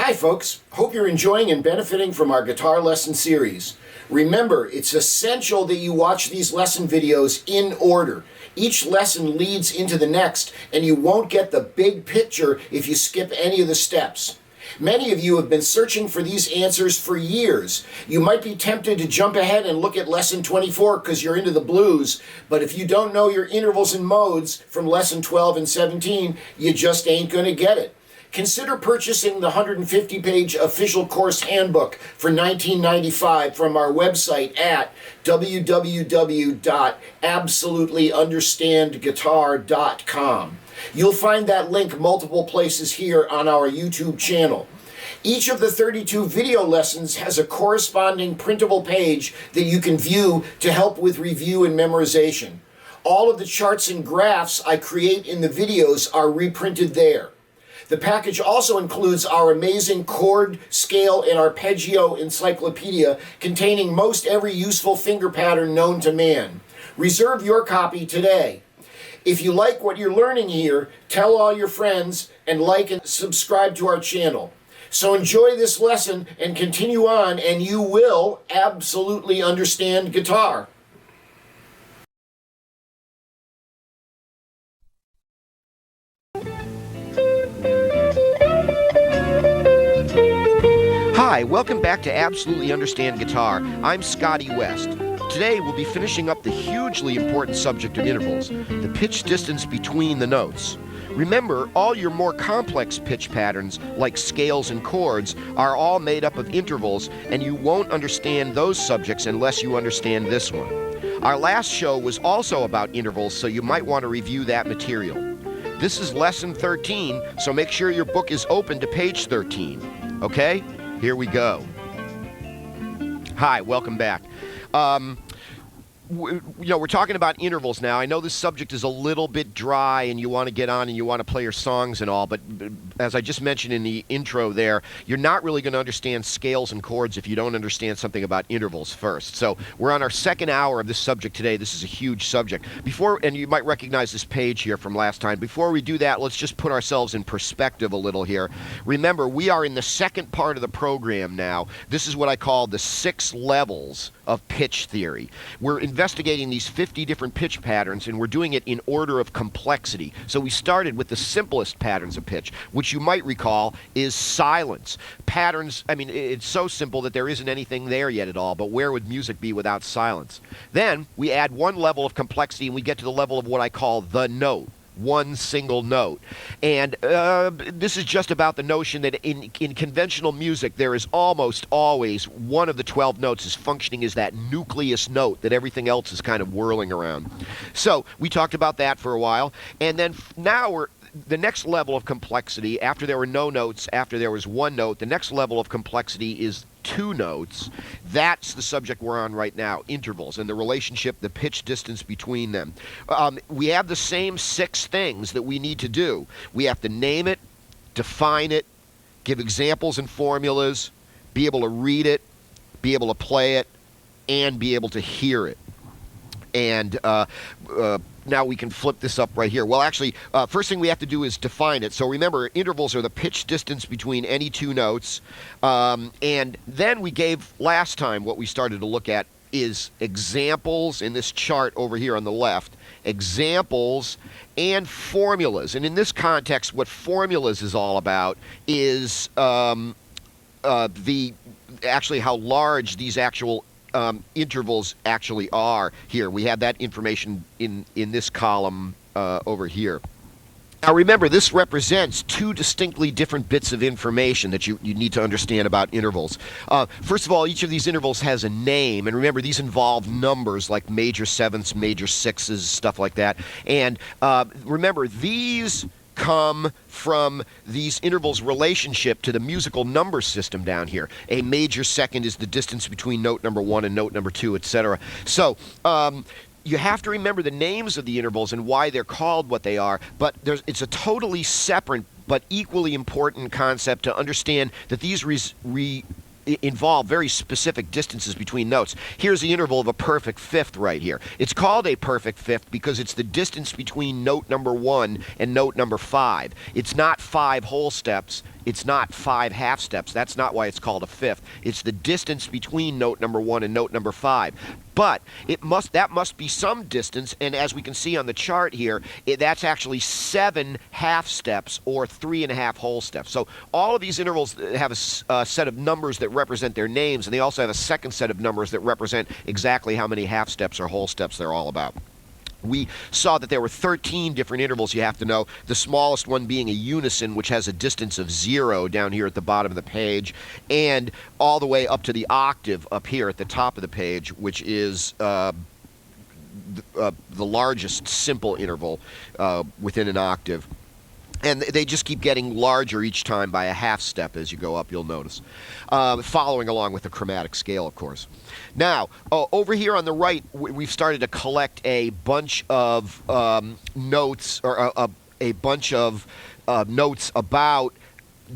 Hi folks, hope you're enjoying and benefiting from our guitar lesson series. Remember, it's essential that you watch these lesson videos in order. Each lesson leads into the next, and you won't get the big picture if you skip any of the steps. Many of you have been searching for these answers for years. You might be tempted to jump ahead and look at lesson 24 because you're into the blues, but if you don't know your intervals and modes from lesson 12 and 17, you just ain't going to get it. Consider purchasing the 150-page official course handbook for $19.95 from our website at www.absolutelyunderstandguitar.com. You'll find that link multiple places here on our YouTube channel. Each of the 32 video lessons has a corresponding printable page that you can view to help with review and memorization. All of the charts and graphs I create in the videos are reprinted there. The package also includes our amazing chord, scale, and arpeggio encyclopedia containing most every useful finger pattern known to man. Reserve your copy today. If you like what you're learning here, tell all your friends and like and subscribe to our channel. So enjoy this lesson and continue on, and you will absolutely understand guitar. Hi, welcome back to Absolutely Understand Guitar. I'm Scotty West. Today we'll be finishing up the hugely important subject of intervals, the pitch distance between the notes. Remember, all your more complex pitch patterns, like scales and chords, are all made up of intervals, and you won't understand those subjects unless you understand this one. Our last show was also about intervals, so you might want to review that material. This is lesson 13, so make sure your book is open to page 13. Okay? Here we go. Hi, welcome back. We're talking about intervals now. I know this subject is a little bit dry and you want to get on and you want to play your songs and all, but as I just mentioned in the intro there, you're not really going to understand scales and chords if you don't understand something about intervals first. So we're on our second hour of this subject today. This is a huge subject. And you might recognize this page here from last time. Before we do that, let's just put ourselves in perspective a little here. Remember, we are in the second part of the program now. This is what I call the 6 levels of pitch theory. We're investigating these 50 different pitch patterns, and we're doing it in order of complexity. So we started with the simplest patterns of pitch, which you might recall is silence. Patterns, I mean, it's so simple that there isn't anything there yet at all, but where would music be without silence? Then we add one level of complexity, and we get to the level of what I call the note. One single note. And this is just about the notion that in conventional music there is almost always one of the 12 notes is functioning as that nucleus note that everything else is kind of whirling around. So we talked about that for a while, and then now the next level of complexity, after there were no notes, after there was one note, the next level of complexity is 2 notes. That's the subject we're on right now, intervals, and the relationship, the pitch distance between them. We have the same 6 things that we need to do. We have to name it, define it, give examples and formulas, be able to read it, be able to play it, and be able to hear it. And now we can flip this up right here. Well, actually, first thing we have to do is define it. So remember, intervals are the pitch distance between any 2 notes. And then we gave last time what we started to look at is examples in this chart over here on the left. Examples and formulas. And in this context, what formulas is all about is actually how large these actual intervals actually are here. We have that information in this column over here. Now remember, this represents 2 distinctly different bits of information that you need to understand about intervals. First of all, each of these intervals has a name, and remember, these involve numbers like major 7ths, major 6s, stuff like that. And remember, these come from these intervals' relationship to the musical number system down here. A major second is the distance between note number 1 and note number 2, etc. So you have to remember the names of the intervals and why they're called what they are, but it's a totally separate but equally important concept to understand that these involve very specific distances between notes. Here's the interval of a perfect fifth right here. It's called a perfect fifth because it's the distance between note number 1 and note number 5. It's not 5 whole steps. It's not 5 half steps. That's not why it's called a fifth. It's the distance between note number 1 and note number 5. But that must be some distance, and as we can see on the chart here, that's actually 7 half steps or 3.5 whole steps. So all of these intervals have a set of numbers that represent their names, and they also have a second set of numbers that represent exactly how many half steps or whole steps they're all about. We saw that there were 13 different intervals you have to know, the smallest one being a unison, which has a distance of 0 down here at the bottom of the page, and all the way up to the octave up here at the top of the page, which is the largest simple interval within an octave. And they just keep getting larger each time by a half step as you go up, you'll notice. Following along with the chromatic scale, of course. Now, over here on the right, we've started to collect a bunch of notes, or a bunch of notes about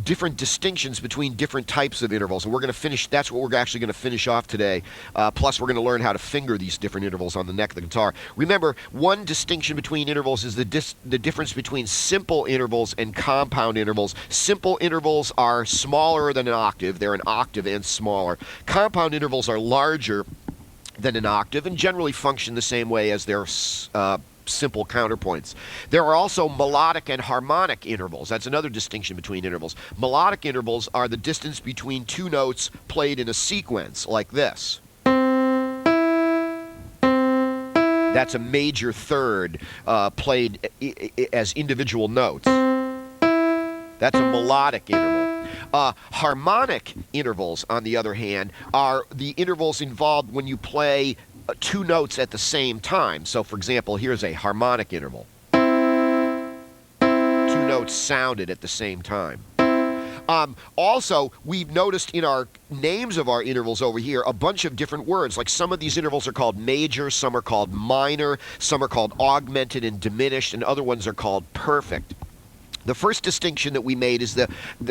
different distinctions between different types of intervals, and we're going to finish. That's what we're actually going to finish off today. Plus, we're going to learn how to finger these different intervals on the neck of the guitar. Remember, one distinction between intervals is the difference between simple intervals and compound intervals. Simple intervals are smaller than an octave; they're an octave and smaller. Compound intervals are larger than an octave and generally function the same way as their simple counterpoints. There are also melodic and harmonic intervals. That's another distinction between intervals. Melodic intervals are the distance between two notes played in a sequence, like this. That's a major third played as individual notes. That's a melodic interval. Harmonic intervals, on the other hand, are the intervals involved when you play two notes at the same time. So, for example, here's a harmonic interval. Two notes sounded at the same time. Also, we've noticed in our names of our intervals over here a bunch of different words. Like some of these intervals are called major, some are called minor, some are called augmented and diminished, and other ones are called perfect. The first distinction that we made is the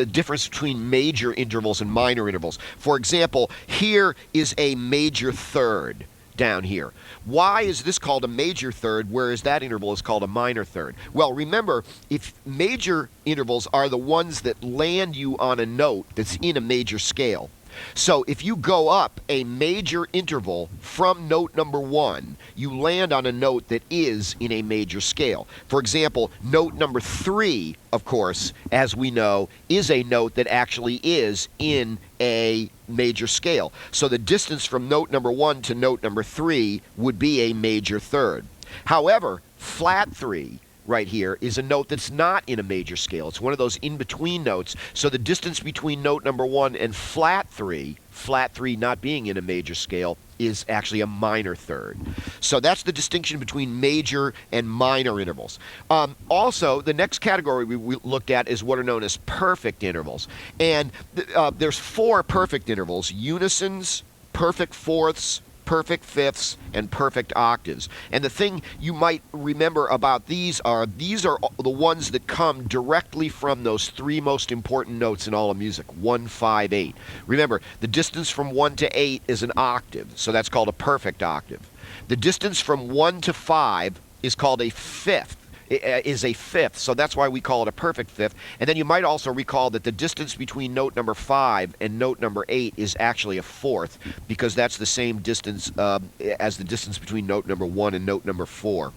difference between major intervals and minor intervals. For example, here is a major third down here. Why is this called a major third, whereas that interval is called a minor third? Well, remember, if major intervals are the ones that land you on a note that's in a major scale. So if you go up a major interval from note number 1, you land on a note that is in a major scale. For example, note number 3, of course, as we know, is a note that actually is in a major scale. So the distance from note number 1 to note number 3 would be a major third. However, flat 3 right here is a note that's not in a major scale. It's one of those in-between notes. So the distance between note number 1 and flat 3 not being in a major scale, is actually a minor third. So that's the distinction between major and minor intervals. Also, the next category we looked at is what are known as perfect intervals. And there's 4 perfect intervals: unisons, perfect fourths, perfect fifths, and perfect octaves. And the thing you might remember about these are the ones that come directly from those 3 most important notes in all of music: 1, 5, 8. Remember, the distance from 1 to 8 is an octave, so that's called a perfect octave. The distance from 1 to 5 is called a fifth. Is a fifth, so that's why we call it a perfect fifth. And then you might also recall that the distance between note number 5 and note number 8 is actually a fourth, because that's the same distance as the distance between note number 1 and note number 4.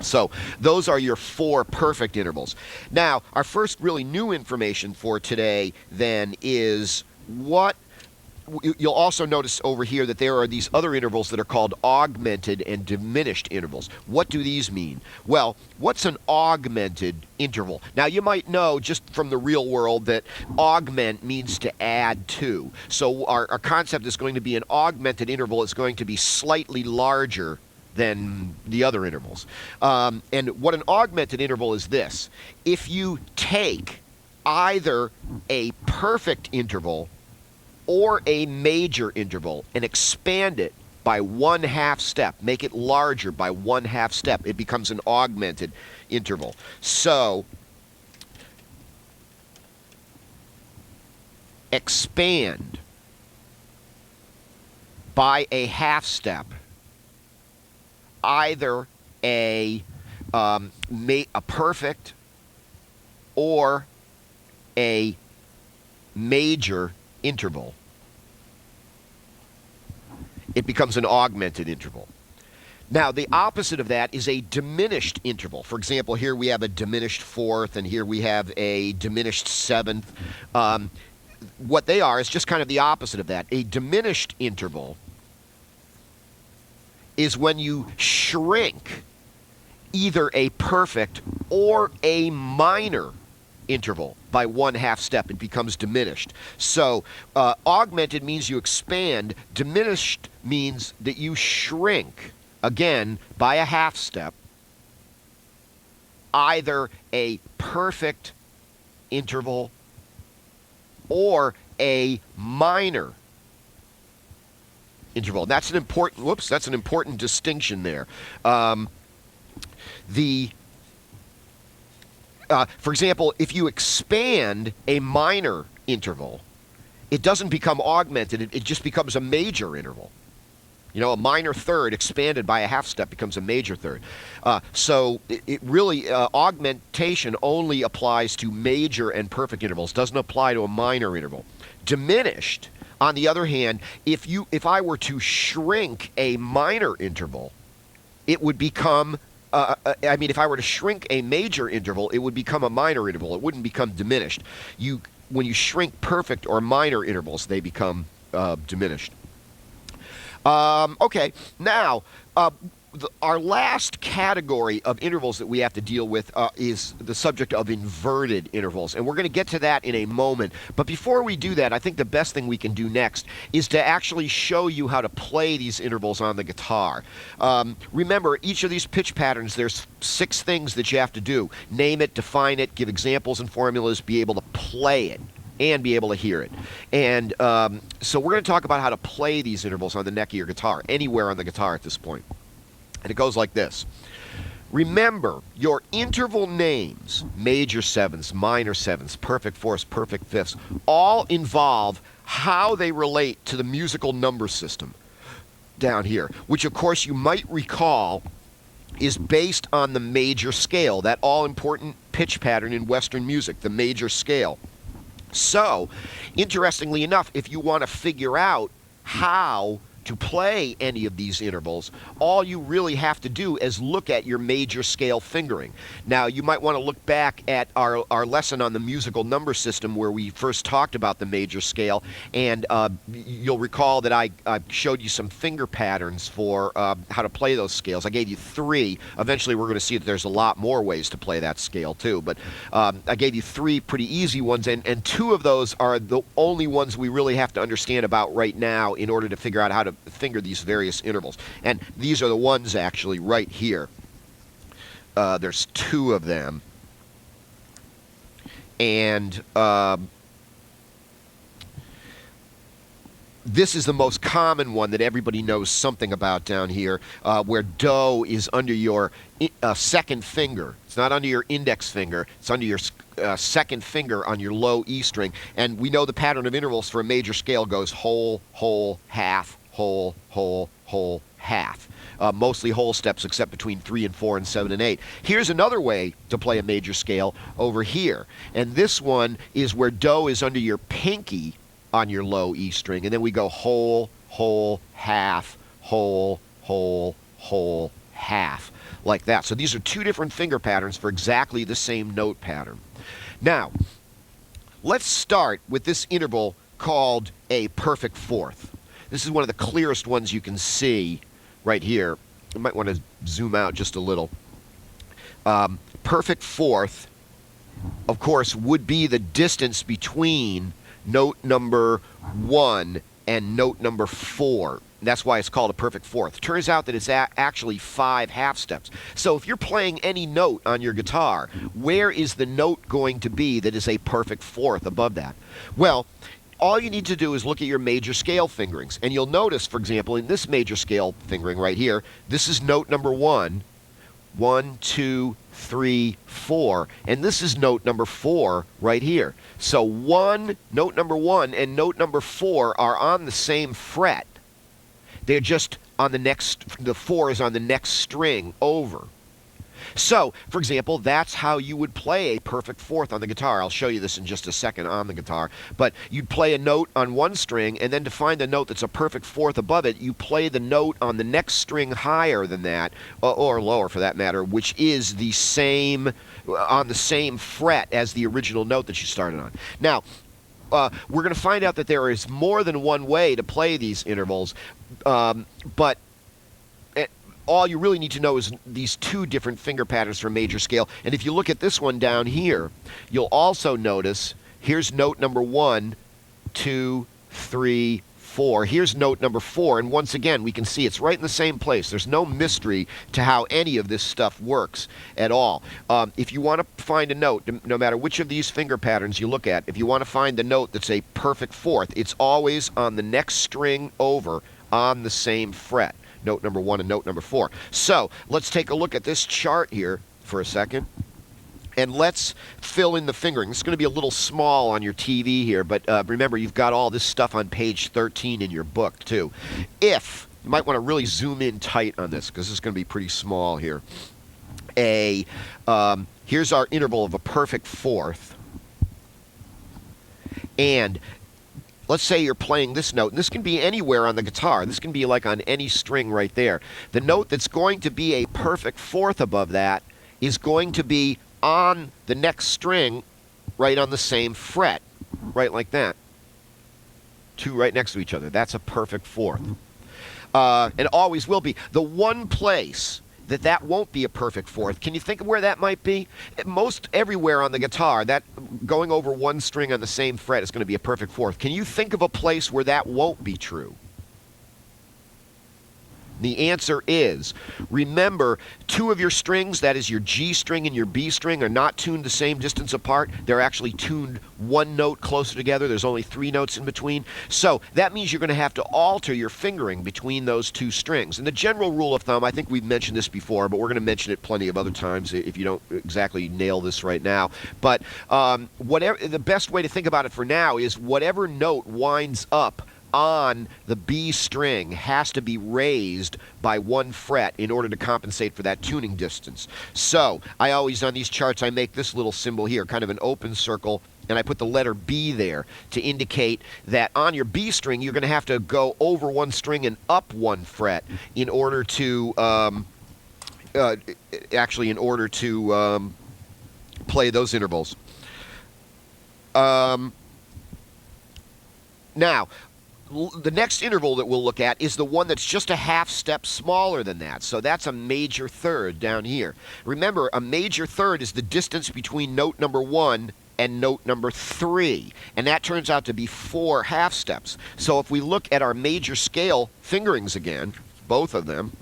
So those are your 4 perfect intervals. Now, our first really new information for today then is what you'll also notice over here that there are these other intervals that are called augmented and diminished intervals. What do these mean? Well, what's an augmented interval? Now, you might know just from the real world that augment means to add to. So our concept is going to be an augmented interval. It's going to be slightly larger than the other intervals. And what an augmented interval is this: if you take either a perfect interval or a major interval and expand it by 1/2 step, make it larger by 1/2 step, it becomes an augmented interval. So expand by a half step either a perfect or a major interval, it becomes an augmented interval. Now, the opposite of that is a diminished interval. For example, here we have a diminished fourth, and here we have a diminished seventh. What they are is just kind of the opposite of that. A diminished interval is when you shrink either a perfect or a minor interval by 1/2 step. It becomes diminished. So augmented means you expand. Diminished means that you shrink, again, by a 1/2 step, either a perfect interval or a minor interval. That's an important distinction there. For example, if you expand a minor interval, it doesn't become augmented, it just becomes a major interval. You know, a minor third expanded by a 1/2 step becomes a major third. So it really, augmentation only applies to major and perfect intervals, doesn't apply to a minor interval. Diminished, on the other hand, if I were to shrink a minor interval, it would become, if I were to shrink a major interval, it would become a minor interval. It wouldn't become diminished. When you shrink perfect or minor intervals, they become diminished. Okay, now, our last category of intervals that we have to deal with is the subject of inverted intervals, and we're going to get to that in a moment. But before we do that, I think the best thing we can do next is to actually show you how to play these intervals on the guitar. Remember, each of these pitch patterns, there's 6 things that you have to do. Name it, define it, give examples and formulas, be able to play it, and be able to hear it. And so we're going to talk about how to play these intervals on the neck of your guitar, anywhere on the guitar at this point. And it goes like this. Remember, your interval names, major sevenths, minor sevenths, perfect fourths, perfect fifths, all involve how they relate to the musical number system down here, which of course you might recall is based on the major scale, that all-important pitch pattern in Western music, the major scale. So, interestingly enough, if you want to figure out how to play any of these intervals, all you really have to do is look at your major scale fingering. Now, you might want to look back at our lesson on the musical number system where we first talked about the major scale, and you'll recall that I showed you some finger patterns for how to play those scales. I gave you 3. Eventually, we're going to see that there's a lot more ways to play that scale, too. But I gave you 3 pretty easy ones, and 2 of those are the only ones we really have to understand about right now in order to figure out how to finger these various intervals. And these are the ones actually right here. There's 2 of them. And this is the most common one that everybody knows something about down here, where do is under your second finger. It's not under your index finger. It's under your second finger on your low E string. And we know the pattern of intervals for a major scale goes whole, whole, half, whole, whole, whole, half. Mostly whole steps except between 3 and 4 and 7 and 8. Here's another way to play a major scale over here. And this one is where do is under your pinky on your low E string. And then we go whole, whole, half, whole, whole, whole, half. Like that. So these are 2 different finger patterns for exactly the same note pattern. Now, let's start with this interval called a perfect fourth. This is one of the clearest ones you can see right here. You might want to zoom out just a little. Perfect fourth, of course, would be the distance between note number 1 and note number 4. That's why it's called a perfect fourth. Turns out that it's actually 5 half steps. So if you're playing any note on your guitar, where is the note going to be that is a perfect fourth above that? Well, all you need to do is look at your major scale fingerings. And you'll notice, for example, in this major scale fingering right here, this is note number 1. 1, 2, 3, 4. And this is note number 4 right here. So note number 1 and note number 4 are on the same fret. They're just on the 4 is on the next string over. So, for example, that's how you would play a perfect fourth on the guitar. I'll show you this in just a second on the guitar. But you'd play a note on one string, and then to find the note that's a perfect fourth above it, you play the note on the next string higher than that, or lower for that matter, which is the same, on the same fret as the original note that you started on. Now, we're going to find out that there is more than one way to play these intervals, but all you really need to know is these two different finger patterns for major scale. And if you look at this one down here, you'll also notice here's note number 1, 2, 3, 4. Here's note number 4, and once again we can see it's right in the same place. There's no mystery to how any of this stuff works at all. If you want to find a note, no matter which of these finger patterns you look at, if you want to find the note that's a perfect fourth, it's always on the next string over on the same fret. Note number 1 and note number 4. So let's take a look at this chart here for a second, and let's fill in the fingering. It's going to be a little small on your TV here, but remember, you've got all this stuff on page 13 in your book too. If you might want to really zoom in tight on this, because this is going to be pretty small here. Here's our interval of a perfect fourth, and let's say you're playing this note, and this can be anywhere on the guitar. This can be like on any string right there. The note that's going to be a perfect fourth above that is going to be on the next string right on the same fret, right like that. Two right next to each other. That's a perfect fourth. And always will be. The one place that won't be a perfect fourth. Can you think of where that might be? Most everywhere on the guitar, that going over one string on the same fret is going to be a perfect fourth. Can you think of a place where that won't be true? The answer is, remember, two of your strings, that is your G string and your B string, are not tuned the same distance apart. They're actually tuned one note closer together. There's only 3 notes in between. So that means you're going to have to alter your fingering between those two strings. And the general rule of thumb, I think we've mentioned this before, but we're going to mention it plenty of other times if you don't exactly nail this right now. But the best way to think about it for now is whatever note winds up on the B string has to be raised by 1 fret in order to compensate for that tuning distance. So I always, on these charts, I make this little symbol here, kind of an open circle, and I put the letter B there to indicate that on your B string you're going to have to go over 1 string and up 1 fret in order to play those intervals. Now, the next interval that we'll look at is the one that's just a half step smaller than that. So that's a major third down here. Remember, a major third is the distance between note number 1 and note number 3. And that turns out to be 4 half steps. So if we look at our major scale fingerings again, both of them,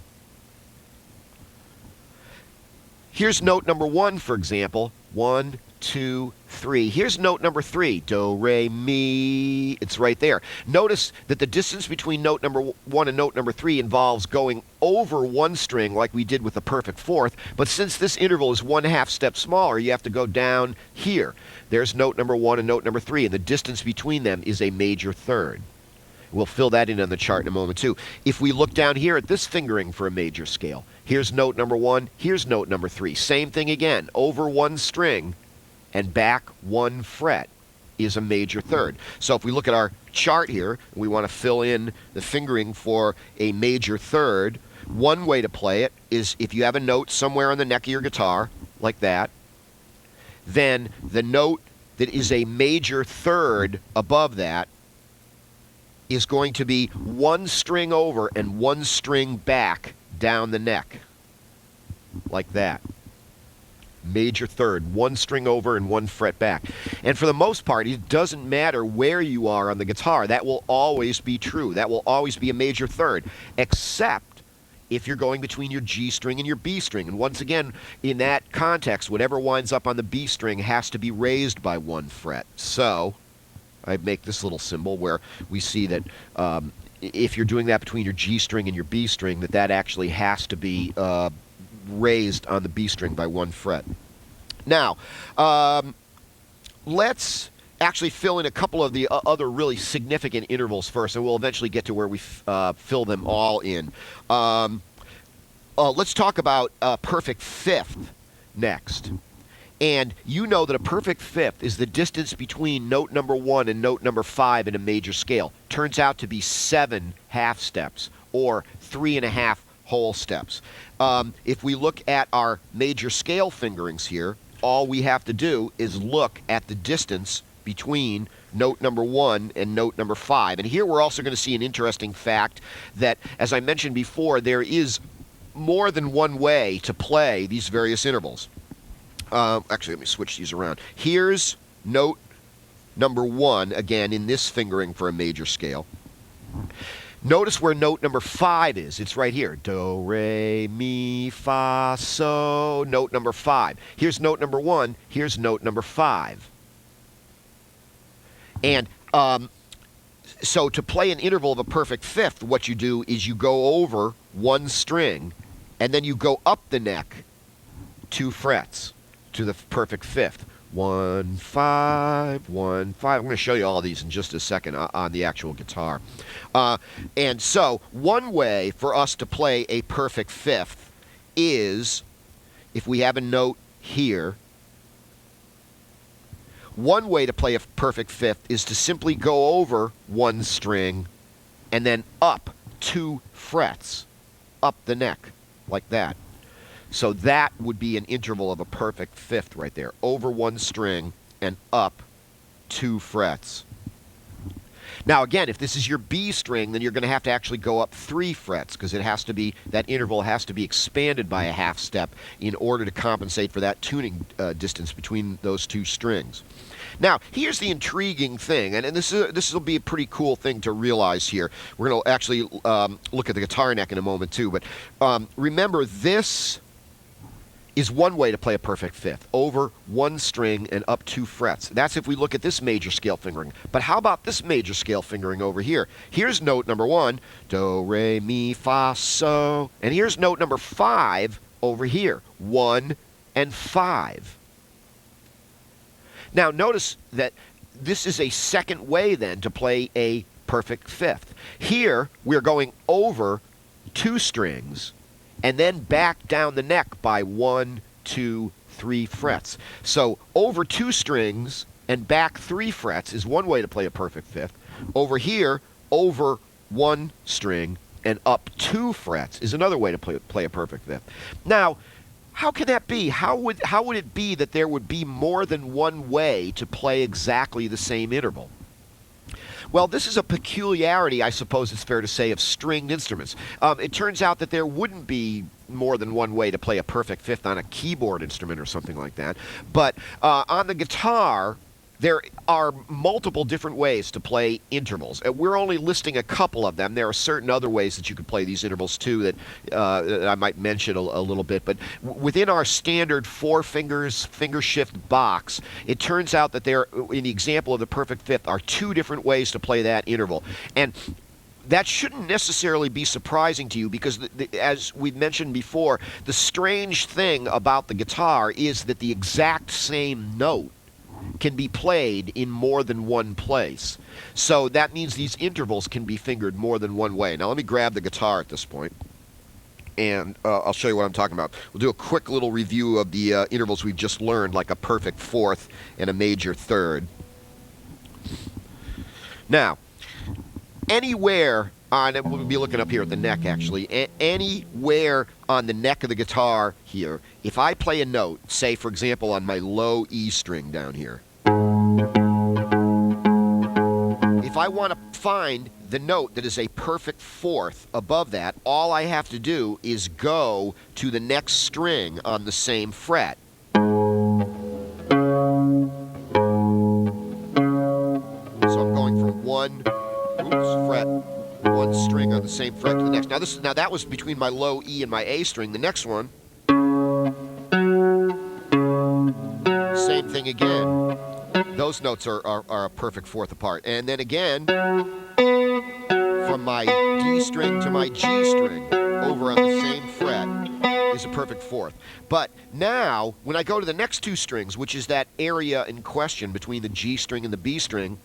here's note number 1, for example. 1, 2, 3. Here's note number 3. Do, re, mi. It's right there. Notice that the distance between note number 1 and note number 3 involves going over 1 string like we did with the perfect fourth, but since this interval is 1 half step smaller, you have to go down here. There's note number 1 and note number 3, and the distance between them is a major third. We'll fill that in on the chart in a moment too. If we look down here at this fingering for a major scale, here's note number 1, here's note number 3. Same thing again, over 1 string and back 1 fret is a major third. So if we look at our chart here, we want to fill in the fingering for a major third. One way to play it is if you have a note somewhere on the neck of your guitar, like that, then the note that is a major third above that is going to be 1 string over and 1 string back down the neck, like that. Major third, 1 string over and 1 fret back. And for the most part, it doesn't matter where you are on the guitar. That will always be true. That will always be a major third, except if you're going between your G string and your B string. And once again, in that context, whatever winds up on the B string has to be raised by 1 fret. So I make this little symbol where we see that if you're doing that between your G string and your B string, that actually has to be raised on the B string by 1 fret. Now, let's actually fill in a couple of the other really significant intervals first, and we'll eventually get to where we fill them all in. Let's talk about perfect fifth. next. And you know that a perfect fifth is the distance between note number 1 and note number 5 in a major scale. Turns out to be 7 half steps, or 3.5 whole steps. If we look at our major scale fingerings here, all we have to do is look at the distance between note number 1 and note number 5. And here we're also going to see an interesting fact that, as I mentioned before, there is more than one way to play these various intervals. Actually, let me switch these around. Here's note number 1, again, in this fingering for a major scale. Notice where note number 5 is. It's right here. Do, re, mi, fa, so. Note number 5. Here's note number 1. Here's note number 5. And so to play an interval of a perfect fifth, what you do is you go over one string, and then you go up the neck 2 frets to the perfect fifth. 1, 5, 1, 5. I'm going to show you all of these in just a second on the actual guitar. And so one way for us to play a perfect fifth is, if we have a note here, one way to play a perfect fifth is to simply go over one string and then up 2 frets up the neck, like that. So that would be an interval of a perfect fifth right there. Over one string and up 2 frets. Now again, if this is your B string, then you're going to have to actually go up 3 frets, because it has to be, that interval has to be expanded by a half step in order to compensate for that tuning distance between those 2 strings. Now, here's the intriguing thing, and this will be a pretty cool thing to realize here. We're going to actually look at the guitar neck in a moment too, but remember, this is one way to play a perfect fifth, over one string and up 2 frets. That's if we look at this major scale fingering. But how about this major scale fingering over here? Here's note number 1, do, re, mi, fa, so. And here's note number 5 over here, 1 and 5. Now notice that this is a second way then to play a perfect fifth. Here we're going over 2 strings and then back down the neck by 1, 2, 3 frets. So over 2 strings and back 3 frets is one way to play a perfect fifth. Over here, over 1 string and up 2 frets is another way to play a perfect fifth. Now, how can that be? How would it be that there would be more than one way to play exactly the same interval? Well, this is a peculiarity, I suppose it's fair to say, of stringed instruments. It turns out that there wouldn't be more than one way to play a perfect fifth on a keyboard instrument or something like that. But on the guitar, there are multiple different ways to play intervals. We're only listing a couple of them. There are certain other ways that you could play these intervals too that I might mention a little bit. But within our standard 4 fingers finger shift box, it turns out that there, in the example of the perfect fifth, are 2 different ways to play that interval. And that shouldn't necessarily be surprising to you, because as we've mentioned before, the strange thing about the guitar is that the exact same note can be played in more than one place. So that means these intervals can be fingered more than one way. Now let me grab the guitar at this point, and I'll show you what I'm talking about. We'll do a quick little review of the intervals we've just learned, like a perfect fourth and a major third. Now, anywhere on it, we'll be looking up here at the neck actually, anywhere on the neck of the guitar here, if I play a note, say for example on my low E string down here, if I want to find the note that is a perfect fourth above that, all I have to do is go to the next string on the same fret. So I'm going from one fret, one string on the same fret to the next. Now that was between my low E and my A string. The next one, same thing again. Those notes are a perfect fourth apart. And then again, from my D string to my G string over on the same fret is a perfect fourth. But now, when I go to the next 2 strings, which is that area in question between the G string and the B string,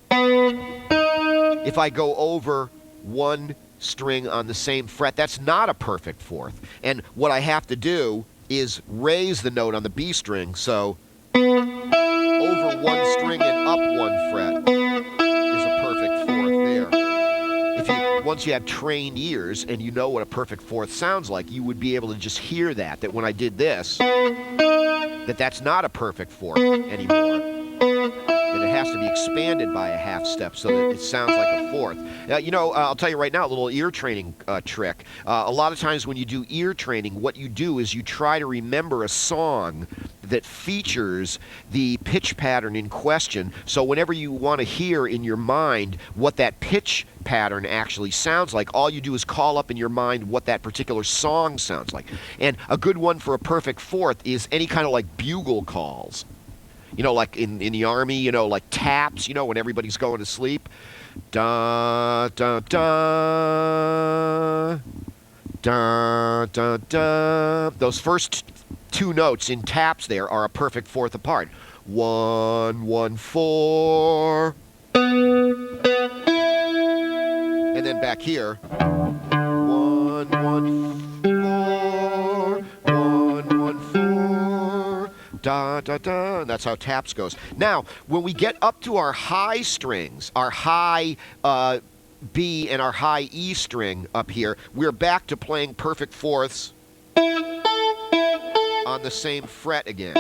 if I go over one string on the same fret, that's not a perfect fourth. And what I have to do is raise the note on the B string, so over one string and up one fret is a perfect fourth there. Once you have trained ears and you know what a perfect fourth sounds like, you would be able to just hear that when I did this, that's not a perfect fourth anymore. That it has to be expanded by a half step so that it sounds like a fourth. I'll tell you right now, a little ear training trick. A lot of times when you do ear training, what you do is you try to remember a song that features the pitch pattern in question. So whenever you want to hear in your mind what that pitch pattern actually sounds like, all you do is call up in your mind what that particular song sounds like. And a good one for a perfect fourth is any kind of like bugle calls. Like in the Army, like taps, when everybody's going to sleep. Da, da, da, da, da, da. Those first two notes in taps there are a perfect fourth apart. 1, 1, 4. And then back here. 1, 1, 4. 1, 1, 4. Da, da, da. And that's how taps goes. Now, when we get up to our high strings, our high B and our high E string up here, we're back to playing perfect fourths on the same fret again.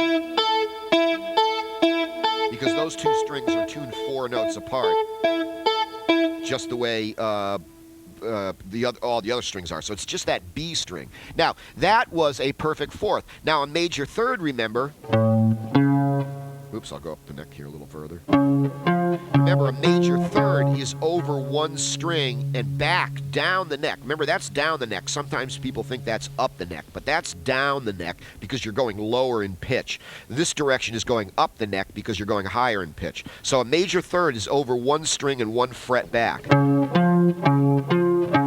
Because those two strings are tuned 4 notes apart, just the way all the other strings are. So it's just that B string. Now, that was a perfect fourth. Now, a major third, remember. Oops, I'll go up the neck here a little further. Remember, a major third is over one string and back down the neck. Remember, that's down the neck. Sometimes people think that's up the neck, but that's down the neck because you're going lower in pitch. This direction is going up the neck because you're going higher in pitch. So a major third is over one string and one fret back. And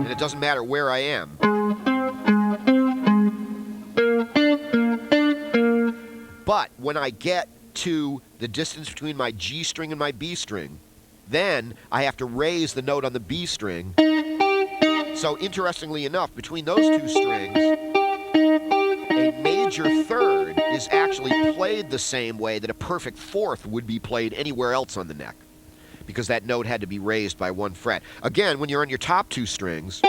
it doesn't matter where I am. But when I get to the distance between my G string and my B string, then I have to raise the note on the B string. So interestingly enough, between those two strings, a major third is actually played the same way that a perfect fourth would be played anywhere else on the neck, because that note had to be raised by one fret. Again, when you're on your top two strings,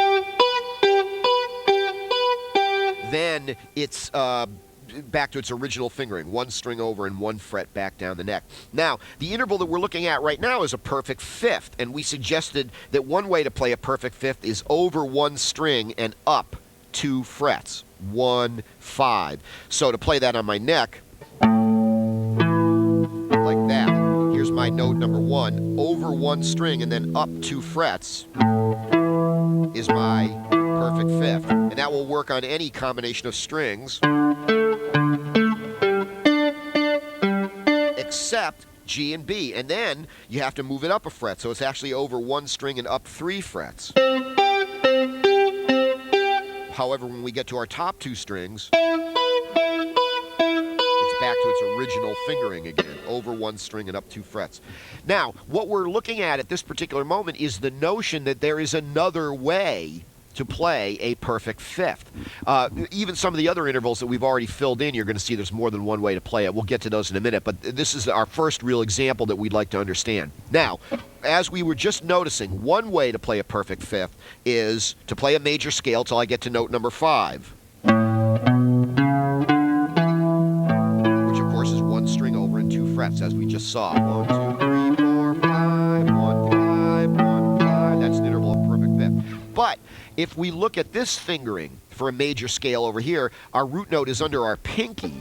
then it's back to its original fingering, one string over and one fret back down the neck. Now, the interval that we're looking at right now is a perfect fifth, and we suggested that one way to play a perfect fifth is over one string and up 2 frets, 1, 5. So to play that on my neck, like that, here's my note number 1, over one string and then up 2 frets is my perfect fifth. And that will work on any combination of strings except G and B. And then you have to move it up a fret, so it's actually over one string and up 3 frets. However, when we get to our top two strings, it's back to its original fingering again, over one string and up 2 frets. Now, what we're looking at this particular moment is the notion that there is another way to play a perfect fifth. Even some of the other intervals that we've already filled in, you're going to see there's more than one way to play it. We'll get to those in a minute, but this is our first real example that we'd like to understand. Now, as we were just noticing, one way to play a perfect fifth is to play a major scale till I get to note number 5. Which, of course, is one string over and 2 frets, as we just saw. 1, 2, 3, 4, 5, 1, 5, 1, 5. That's an interval of perfect fifth. But if we look at this fingering for a major scale over here, our root note is under our pinky.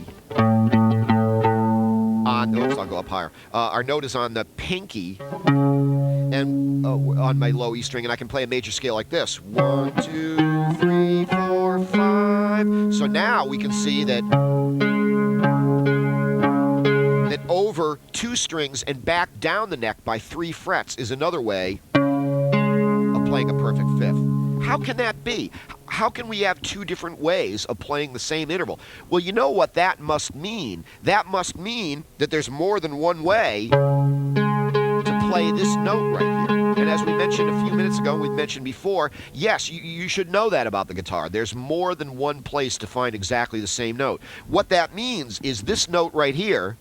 Oops, I'll go up higher. Our note is on the pinky and on my low E string, and I can play a major scale like this. 1, 2, 3, 4, 5. So now we can see that over 2 strings and back down the neck by 3 frets is another way of playing a perfect fifth. How can that be? How can we have 2 different ways of playing the same interval? Well, you know what that must mean. That must mean that there's more than one way to play this note right here. And And as we mentioned a few minutes ago, we've mentioned before, yes, you should know that about the guitar. There's more than one place to find exactly the same note. What that means is this note right here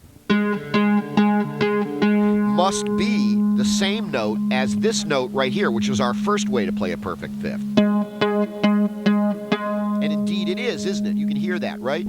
must be the same note as this note right here, which is our first way to play a perfect fifth. And indeed it is, isn't it? You can hear that, right?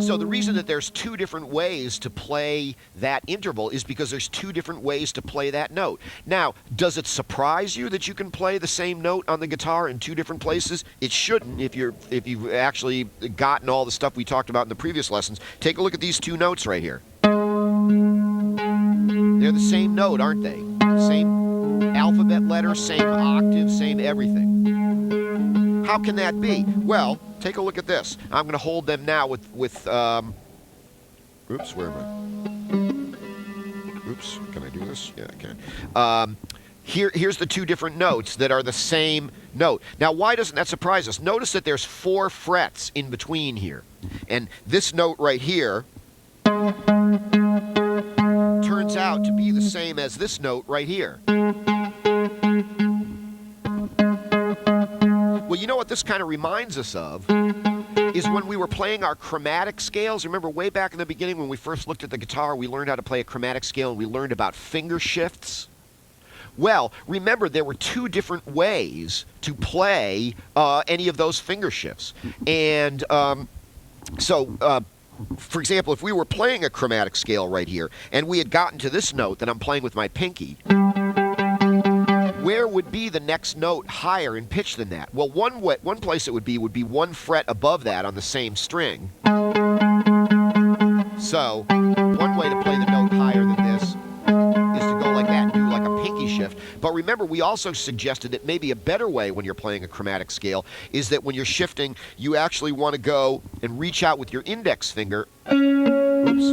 So the reason that there's two different ways to play that interval is because there's two different ways to play that note. Now, does it surprise you that you can play the same note on the guitar in two different places? It shouldn't if you've actually gotten all the stuff we talked about in the previous lessons. Take a look at these two notes right here. They're the same note, aren't they? Same alphabet letter, same octave, same everything. How can that be? Well, take a look at this. I'm going to hold them now with oops, where am I? Oops, can I do this? Yeah, I can. Here's the two different notes that are the same note. Now, why doesn't that surprise us? Notice that there's 4 frets in between here. And this note right here turns out to be the same as this note right here. Well, you know what this kind of reminds us of is when we were playing our chromatic scales. Remember way back in the beginning when we first looked at the guitar, we learned how to play a chromatic scale and we learned about finger shifts? Well, remember there were 2 different ways to play any of those finger shifts. And for example, if we were playing a chromatic scale right here and we had gotten to this note that I'm playing with my pinky, where would be the next note higher in pitch than that? Well, one place it would be 1 fret above that on the same string. So, one way to play the note higher than this is to go like that and do like a pinky shift. But remember, we also suggested that maybe a better way when you're playing a chromatic scale is that when you're shifting, you actually want to go and reach out with your index finger, oops,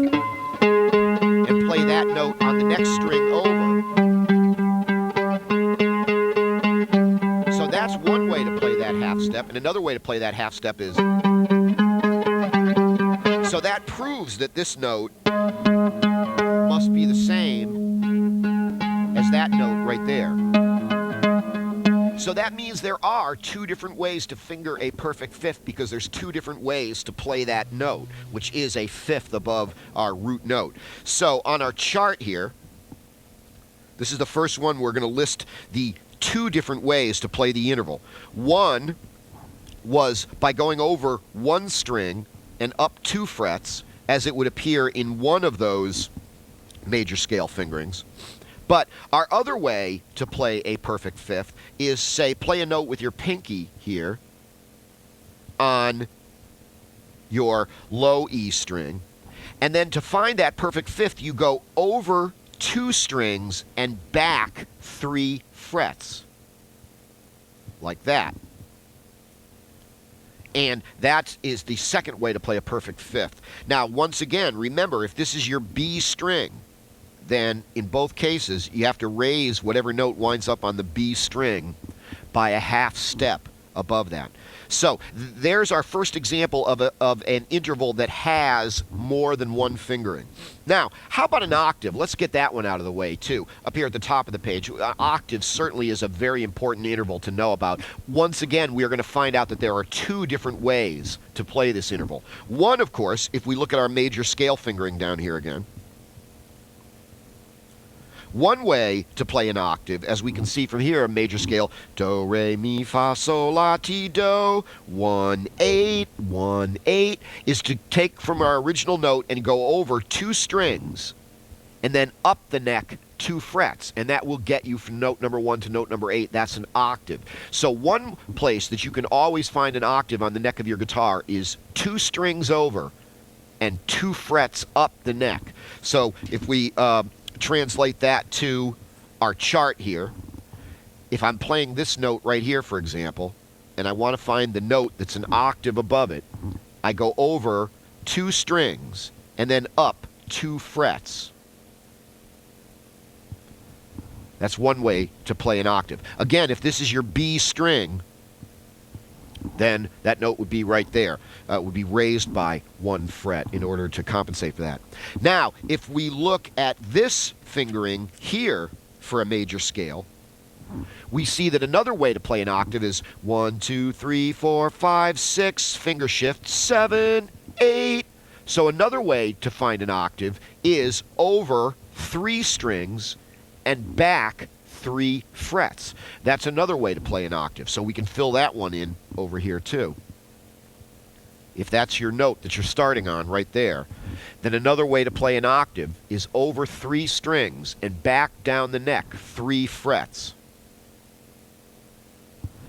and play that note on the next string over. So that's one way to play that half step, and another way to play that half step is... So that proves that this note must be the same as that note right there. So that means there are 2 different ways to finger a perfect fifth because there's 2 different ways to play that note, which is a fifth above our root note. So on our chart here, this is the first one. We're going to list the 2 different ways to play the interval. One was by going over 1 string and up 2 frets, as it would appear in one of those major scale fingerings. But our other way to play a perfect fifth is, say, play a note with your pinky here on your low E string. And then to find that perfect fifth, you go over 2 strings and back 3 frets. Like that. And that is the second way to play a perfect fifth. Now, once again, remember, if this is your B string, then in both cases, you have to raise whatever note winds up on the B string by a half step above that. So there's our first example of an interval that has more than 1 fingering. Now, how about an octave? Let's get that one out of the way, too. Up here at the top of the page, octave certainly is a very important interval to know about. Once again, we are going to find out that there are 2 different ways to play this interval. One, of course, if we look at our major scale fingering down here again, one way to play an octave, as we can see from here, a major scale, do, re, mi, fa, sol, la, ti, do, 1, 8, 1, 8, is to take from our original note and go over 2 strings and then up the neck 2 frets, and that will get you from note number 1 to note number 8. That's an octave. So one place that you can always find an octave on the neck of your guitar is 2 strings over and 2 frets up the neck. So if we translate that to our chart here, if I'm playing this note right here, for example, and I want to find the note that's an octave above it, I go over 2 strings and then up 2 frets. That's one way to play an octave. Again, if this is your B string, then that note would be right there. It would be raised by 1 fret in order to compensate for that. Now, if we look at this fingering here for a major scale, we see that another way to play an octave is 1, 2, 3, 4, 5, 6, finger shift, 7, 8. So another way to find an octave is over 3 strings and back 3 frets. That's another way to play an octave. So we can fill that one in over here too. If that's your note that you're starting on right there, then another way to play an octave is over 3 strings and back down the neck 3 frets.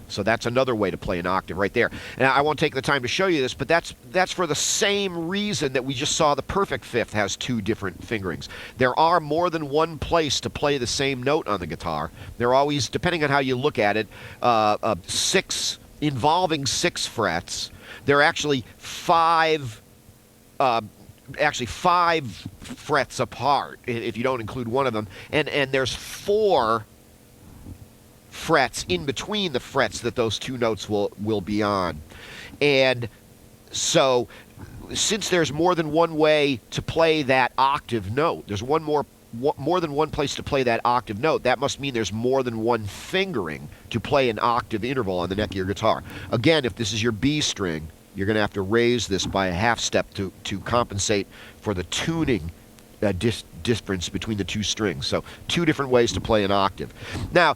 So that's another way to play an octave right there. And I won't take the time to show you this, but that's for the same reason that we just saw the perfect fifth has 2 different fingerings. There are more than one place to play the same note on the guitar. There are always, depending on how you look at it, 6 involving 6 frets. There are actually 5 frets apart if you don't include one of them, and there's 4 frets in between the frets that those 2 notes will be on. And so since there's more than one way to play that octave note, there's more than one place to play that octave note, that must mean there's more than one fingering to play an octave interval on the neck of your guitar. Again, if this is your B string, you're going to have to raise this by a half step to compensate for the tuning difference between the 2 strings. So 2 different ways to play an octave. Now,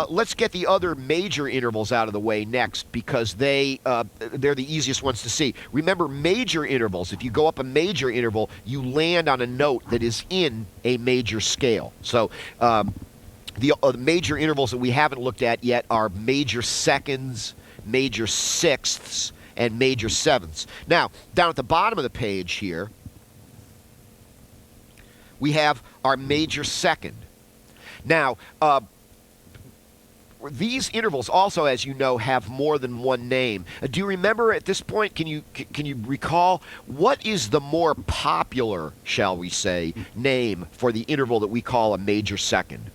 let's get the other major intervals out of the way next, because they're the easiest ones to see. Remember, major intervals, if you go up a major interval, you land on a note that is in a major scale. So the major intervals that we haven't looked at yet are major seconds, major sixths, and major sevenths. Now, down at the bottom of the page here, we have our major second. Now, these intervals also, as you know, have more than one name. Do you remember at this point, can you recall what is the more popular, shall we say, name for the interval that we call a major second?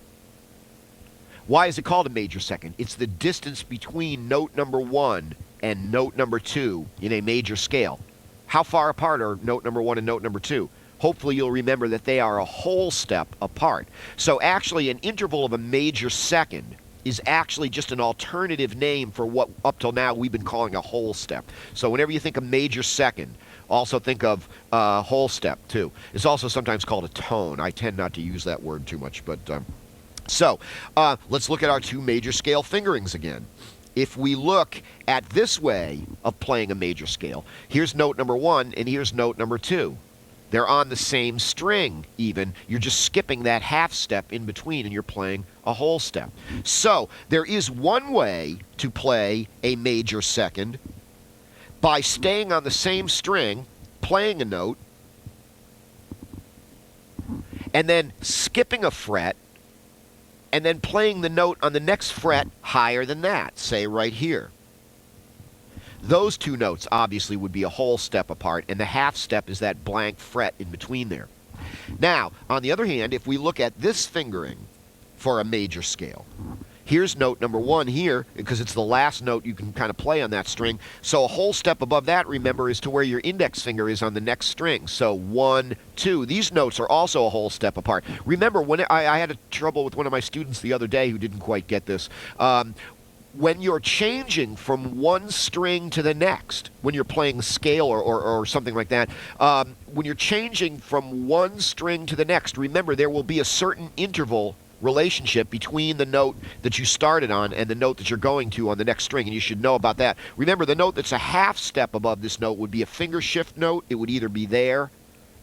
Why is it called a major second? It's the distance between note number 1 and note number 2 in a major scale. How far apart are note number 1 and note number 2? Hopefully you'll remember that they are a whole step apart. So actually an interval of a major second is actually just an alternative name for what up till now we've been calling a whole step. So whenever you think of major second, also think of whole step too. It's also sometimes called a tone. I tend not to use that word too much, but so let's look at our 2 major scale fingerings again. If we look at this way of playing a major scale, here's note number 1 and here's note number 2. They're on the same string even. You're just skipping that half step in between and you're playing a whole step. So there is one way to play a major second by staying on the same string, playing a note, and then skipping a fret, and then playing the note on the next fret higher than that, say right here. Those 2 notes obviously would be a whole step apart, and the half step is that blank fret in between there. Now, on the other hand, if we look at this fingering for a major scale, here's note number 1 here, because it's the last note you can kind of play on that string. So a whole step above that, remember, is to where your index finger is on the next string. So 1, 2. These notes are also a whole step apart. Remember, when I had trouble with one of my students the other day who didn't quite get this. When you're changing from one string to the next, when you're playing scale or something like that, when you're changing from one string to the next, remember there will be a certain interval relationship between the note that you started on and the note that you're going to on the next string, and you should know about that. Remember, the note that's a half step above this note would be a finger shift note. It would either be there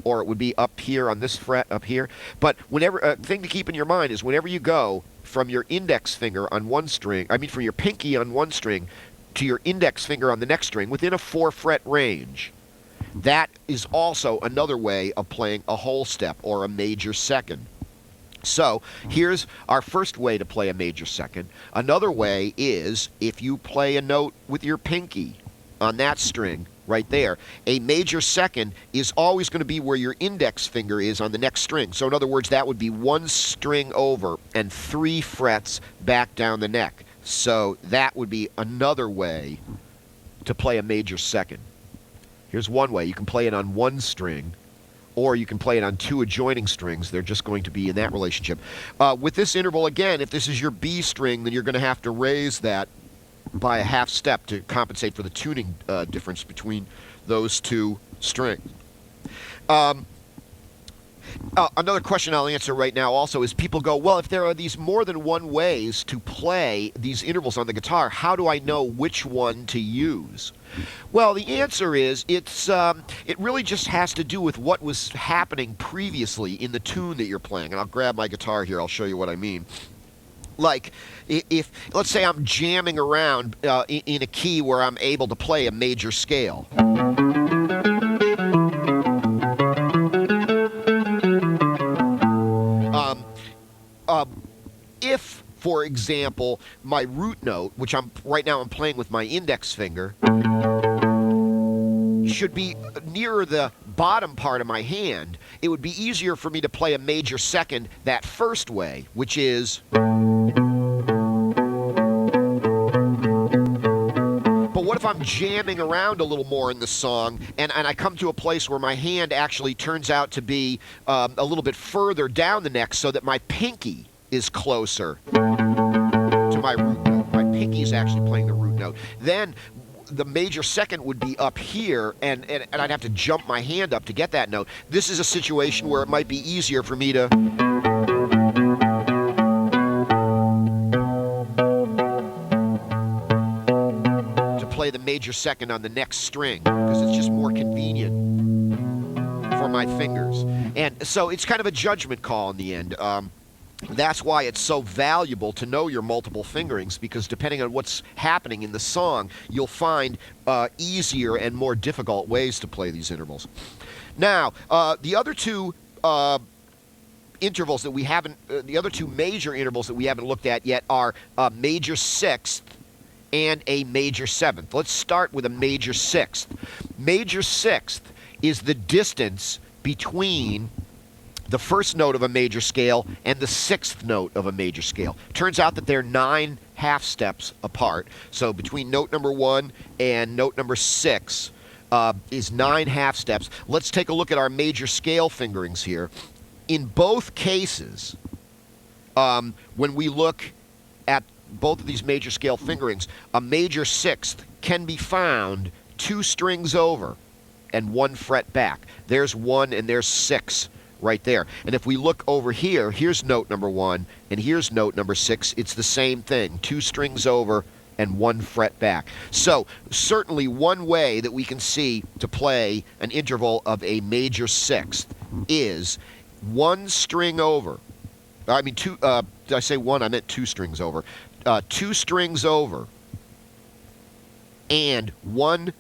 or it would be up here on this fret up here. But whenever, a thing to keep in your mind is whenever you go from your index finger on one string, from your pinky on one string to your index finger on the next string within a 4 fret range, that is also another way of playing a whole step or a major second. So here's our first way to play a major second. Another way is if you play a note with your pinky on that string right there. A major second is always going to be where your index finger is on the next string. So in other words, that would be 1 string over and 3 frets back down the neck. So that would be another way to play a major second. Here's one way. You can play it on one string, or you can play it on two adjoining strings. They're just going to be in that relationship. With this interval, again, if this is your B string, then you're going to have to raise that by a half step to compensate for the tuning difference between those two strings. Another question I'll answer right now also is people go, well, if there are these more than one ways to play these intervals on the guitar, how do I know which one to use? Well, the answer is it really just has to do with what was happening previously in the tune that you're playing. And I'll grab my guitar here. I'll show you what I mean. Like, if let's say I'm jamming around in a key where I'm able to play a major scale. If, for example, my root note, which right now I'm playing with my index finger, should be nearer the bottom part of my hand, it would be easier for me to play a major second that first way, which is. But what if I'm jamming around a little more in the song and I come to a place where my hand actually turns out to be a little bit further down the neck so that my pinky is closer to my root note. My pinky is actually playing the root note. Then the major second would be up here, and I'd have to jump my hand up to get that note. This is a situation where it might be easier for me to play the major second on the next string, because it's just more convenient for my fingers. And so it's kind of a judgment call in the end. That's why it's so valuable to know your multiple fingerings, because depending on what's happening in the song, you'll find easier and more difficult ways to play these intervals. Now, the other two intervals that we haven't, the other two major intervals that we haven't looked at yet are a major sixth and a major seventh. Let's start with a major sixth. Major sixth is the distance between the first note of a major scale and the sixth note of a major scale. Turns out that they're 9 half steps apart. So between note number 1 and note number 6 is 9 half steps. Let's take a look at our major scale fingerings here. In both cases, when we look at both of these major scale fingerings, a major sixth can be found 2 strings over and 1 fret back. There's 1 and there's 6. Right there. And if we look over here, here's note number 1, and here's note number 6. It's the same thing, 2 strings over and 1 fret back. So certainly one way that we can see to play an interval of a major sixth is 1 string over. I mean, did I say 1? I meant 2 strings over. 2 strings over and 1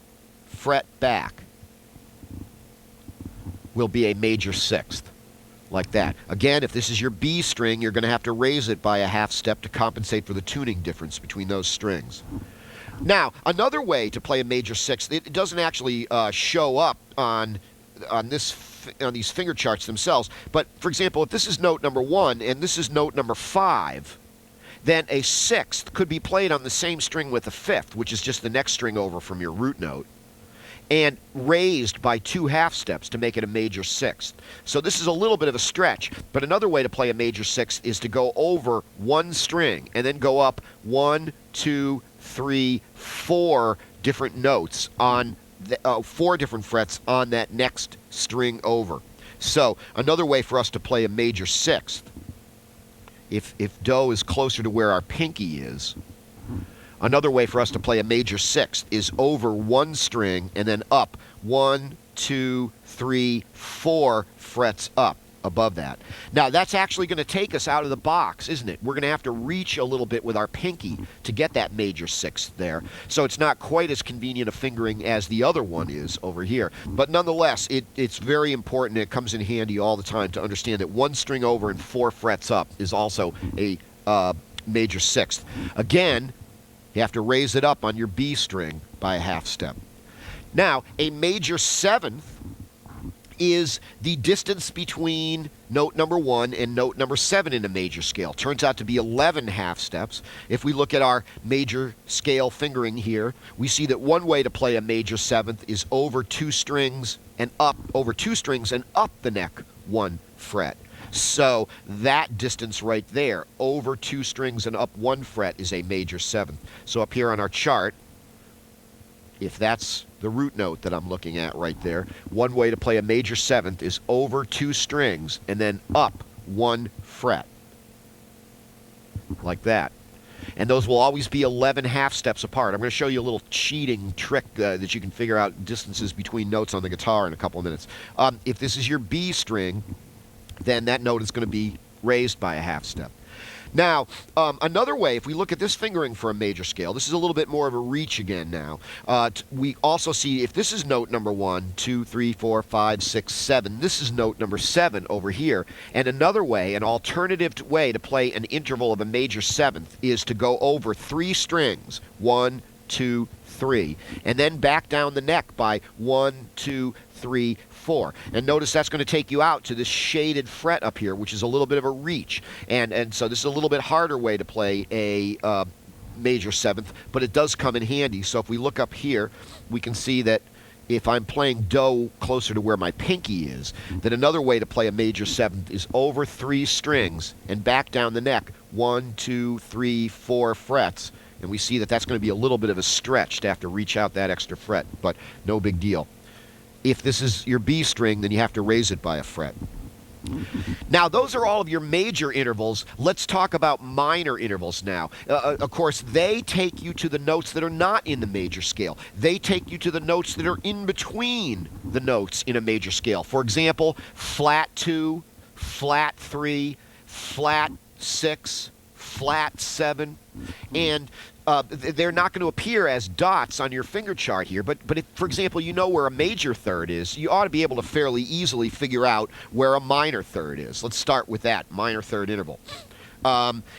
fret back will be a major sixth, like that. Again, if this is your B string, you're going to have to raise it by a half step to compensate for the tuning difference between those strings. Now, another way to play a major sixth, it doesn't actually show up on these finger charts themselves, but for example, if this is note number 1 and this is note number 5, then a sixth could be played on the same string with a fifth, which is just the next string over from your root note, and raised by 2 half steps to make it a major sixth. So this is a little bit of a stretch, but another way to play a major sixth is to go over 1 string and then go up 1, 2, 3, 4 different notes on 4 different frets on that next string over. So another way for us to play a major sixth, if Do is closer to where our pinky is, another way for us to play a major sixth is over 1 string and then up 1, 2, 3, 4 frets up above that. Now, that's actually going to take us out of the box, isn't it? We're going to have to reach a little bit with our pinky to get that major sixth there. So it's not quite as convenient a fingering as the other one is over here. But nonetheless, it's very important. It comes in handy all the time to understand that 1 string over and 4 frets up is also a major sixth. Again, you have to raise it up on your B string by a half step. Now, a major seventh is the distance between note number 1 and note number 7 in a major scale. Turns out to be 11 half steps. If we look at our major scale fingering here, we see that one way to play a major 7th is over 2 strings and up, over 2 strings and up the neck 1 fret. So that distance right there, over 2 strings and up 1 fret, is a major 7th. So up here on our chart, if that's the root note that I'm looking at right there, one way to play a major 7th is over 2 strings and then up 1 fret. Like that. And those will always be 11 half steps apart. I'm going to show you a little cheating trick that you can figure out distances between notes on the guitar in a couple of minutes. If this is your B string, then that note is going to be raised by a half step. Now, another way, if we look at this fingering for a major scale, this is a little bit more of a reach again now. We also see if this is note number 1, 2, 3, 4, 5, 6, 7, this is note number 7 over here. And another way, an alternative way to play an interval of a major 7th is to go over 3 strings, 1, 2, 3, and then back down the neck by 1, 2, 3, 4. And notice that's going to take you out to this shaded fret up here, which is a little bit of a reach. And so this is a little bit harder way to play a major 7th, but it does come in handy. So if we look up here, we can see that if I'm playing Do closer to where my pinky is, then another way to play a major 7th is over 3 strings and back down the neck 1, 2, 3, 4 frets. And we see that that's going to be a little bit of a stretch to have to reach out that extra fret, but no big deal. If this is your B string, then you have to raise it by a fret. Now, those are all of your major intervals. Let's talk about minor intervals now. Of course, they take you to the notes that are not in the major scale. They take you to the notes that are in between the notes in a major scale. For example, flat 2, flat 3, flat 6, flat 7, and they're not going to appear as dots on your finger chart here, but if, for example, you know where a major third is, you ought to be able to fairly easily figure out where a minor third is. Let's start with that, minor third interval.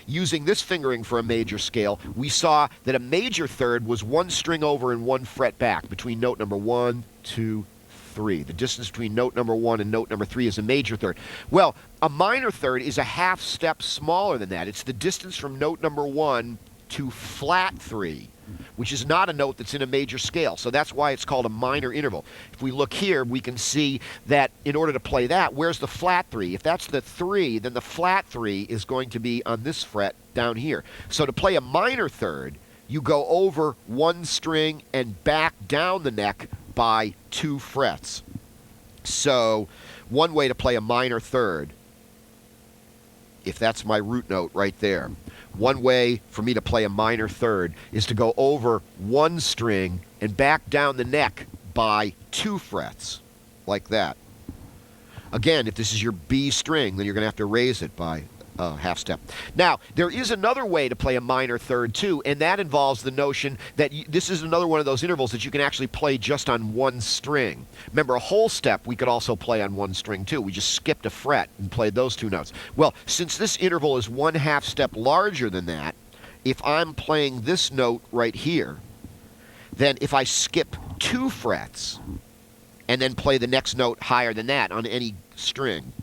Using this fingering for a major scale, we saw that a major third was 1 string over and 1 fret back between note number 1, 2, 3. The distance between note number 1 and note number 3 is a major third. Well, a minor third is a half step smaller than that. It's the distance from note number 1 to flat 3, which is not a note that's in a major scale. So that's why it's called a minor interval. If we look here, we can see that in order to play that, where's the flat 3? If that's the 3, then the flat 3 is going to be on this fret down here. So to play a minor third, you go over 1 string and back down the neck by 2 frets. So one way to play a minor third, if that's my root note right there, one way for me to play a minor third is to go over 1 string and back down the neck by 2 frets, like that. Again, if this is your B string, then you're going to have to raise it by half step. Now, there is another way to play a minor third too, and that involves the notion that this is another one of those intervals that you can actually play just on 1 string. Remember, a whole step we could also play on 1 string too. We just skipped a fret and played those 2 notes. Well, since this interval is 1 half step larger than that, if I'm playing this note right here, then if I skip 2 frets and then play the next note higher than that on any string,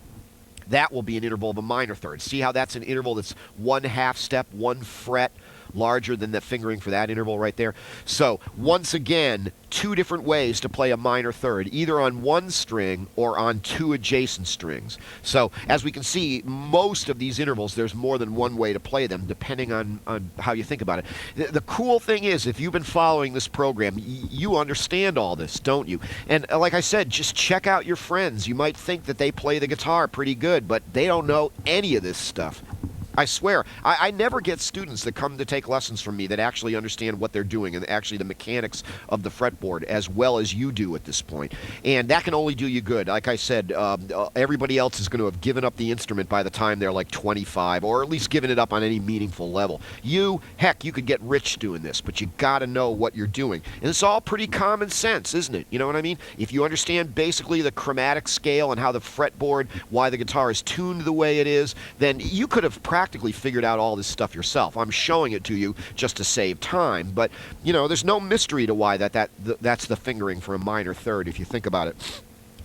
that will be an interval of a minor third. See how that's an interval that's 1 half step, 1 fret larger than the fingering for that interval right there? So, once again, 2 different ways to play a minor third, either on 1 string or on 2 adjacent strings. So, as we can see, most of these intervals, there's more than 1 way to play them, depending on how you think about it. The cool thing is, if you've been following this program, you understand all this, don't you? And like I said, just check out your friends. You might think that they play the guitar pretty good, but they don't know any of this stuff. I swear, I never get students that come to take lessons from me that actually understand what they're doing and actually the mechanics of the fretboard as well as you do at this point. And that can only do you good. Like I said, everybody else is going to have given up the instrument by the time they're like 25, or at least given it up on any meaningful level. Heck, you could get rich doing this, but you got to know what you're doing. And it's all pretty common sense, isn't it? You know what I mean? If you understand basically the chromatic scale and how the fretboard, why the guitar is tuned the way it is, then you could have practically figured out all this stuff yourself. I'm showing it to you just to save time, but you know, there's no mystery to why that's the fingering for a minor third if you think about it.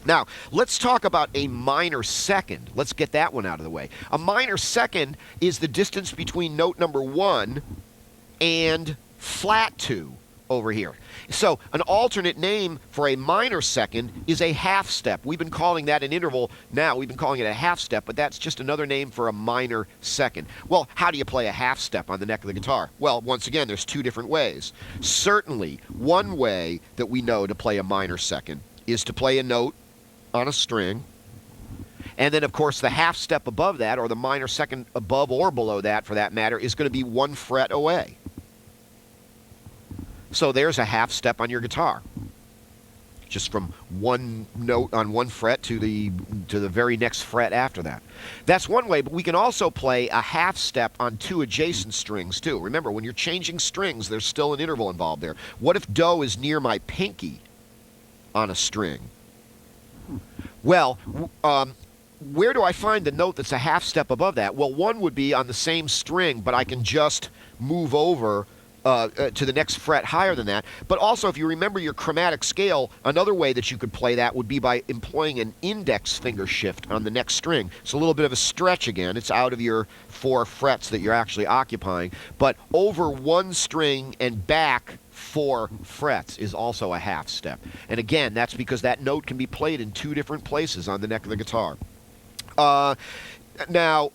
Now, let's talk about a minor second. Let's get that one out of the way. A minor second is the distance between note number 1 and flat 2 over here. So an alternate name for a minor second is a half step. We've been calling that an interval now. We've been calling it a half step, but that's just another name for a minor second. Well, how do you play a half step on the neck of the guitar? Well, once again, there's two different ways. Certainly, one way that we know to play a minor second is to play a note on a string, and then of course the half step above that, or the minor second above or below that for that matter, is going to be 1 fret away. So there's a half step on your guitar, just from one note on 1 fret to the very next fret after that. That's one way, but we can also play a half step on 2 adjacent strings too. Remember, when you're changing strings, there's still an interval involved there. What if do is near my pinky on a string? Well, where do I find the note that's a half step above that? Well, one would be on the same string, but I can just move over to the next fret higher than that. But also, if you remember your chromatic scale, another way that you could play that would be by employing an index finger shift on the next string. It's a little bit of a stretch again. It's out of your 4 frets that you're actually occupying. But over 1 string and back 4 frets is also a half step. And again, that's because that note can be played in 2 different places on the neck of the guitar. Now,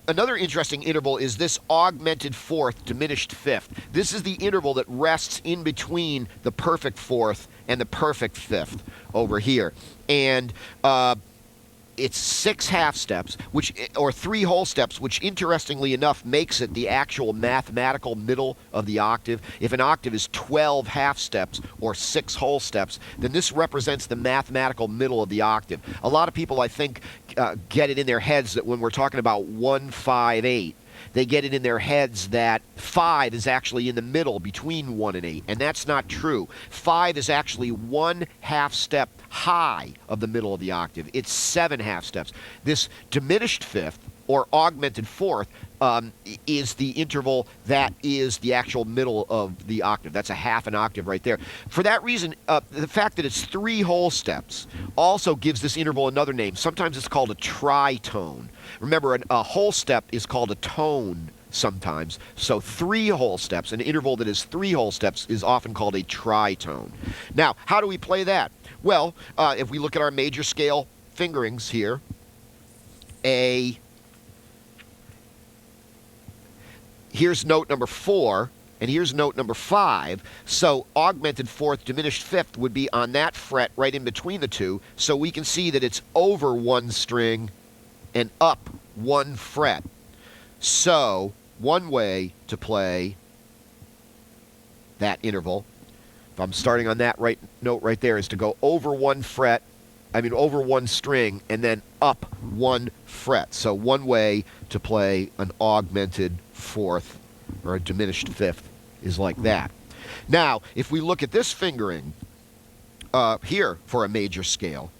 another interesting interval is this augmented fourth, diminished fifth. This is the interval that rests in between the perfect fourth and the perfect fifth over here. And it's 6 half steps, or 3 whole steps, which interestingly enough makes it the actual mathematical middle of the octave. If an octave is 12 half steps or 6 whole steps, then this represents the mathematical middle of the octave. A lot of people, I think, get it in their heads that when we're talking about 1, 5, 8, they get it in their heads that 5 is actually in the middle between 1 and 8, and that's not true. 5 is actually 1 half step high of the middle of the octave. It's 7 half steps. This diminished fifth, or augmented fourth, is the interval that is the actual middle of the octave. That's a half an octave right there. For that reason, the fact that it's 3 whole steps also gives this interval another name. Sometimes it's called a tritone. Remember, a whole step is called a tone sometimes. So 3 whole steps, an interval that is 3 whole steps, is often called a tritone. Now, how do we play that? Well, if we look at our major scale fingerings here, here's note number 4, and here's note number 5. So augmented fourth, diminished fifth would be on that fret right in between the two. So we can see that it's over 1 string and up 1 fret. So one way to play that interval, if I'm starting on that note right there, is to go over 1 over 1 string, and then up 1 fret. So one way to play an augmented fourth or a diminished fifth is like that. Now, if we look at this fingering here for a major scale,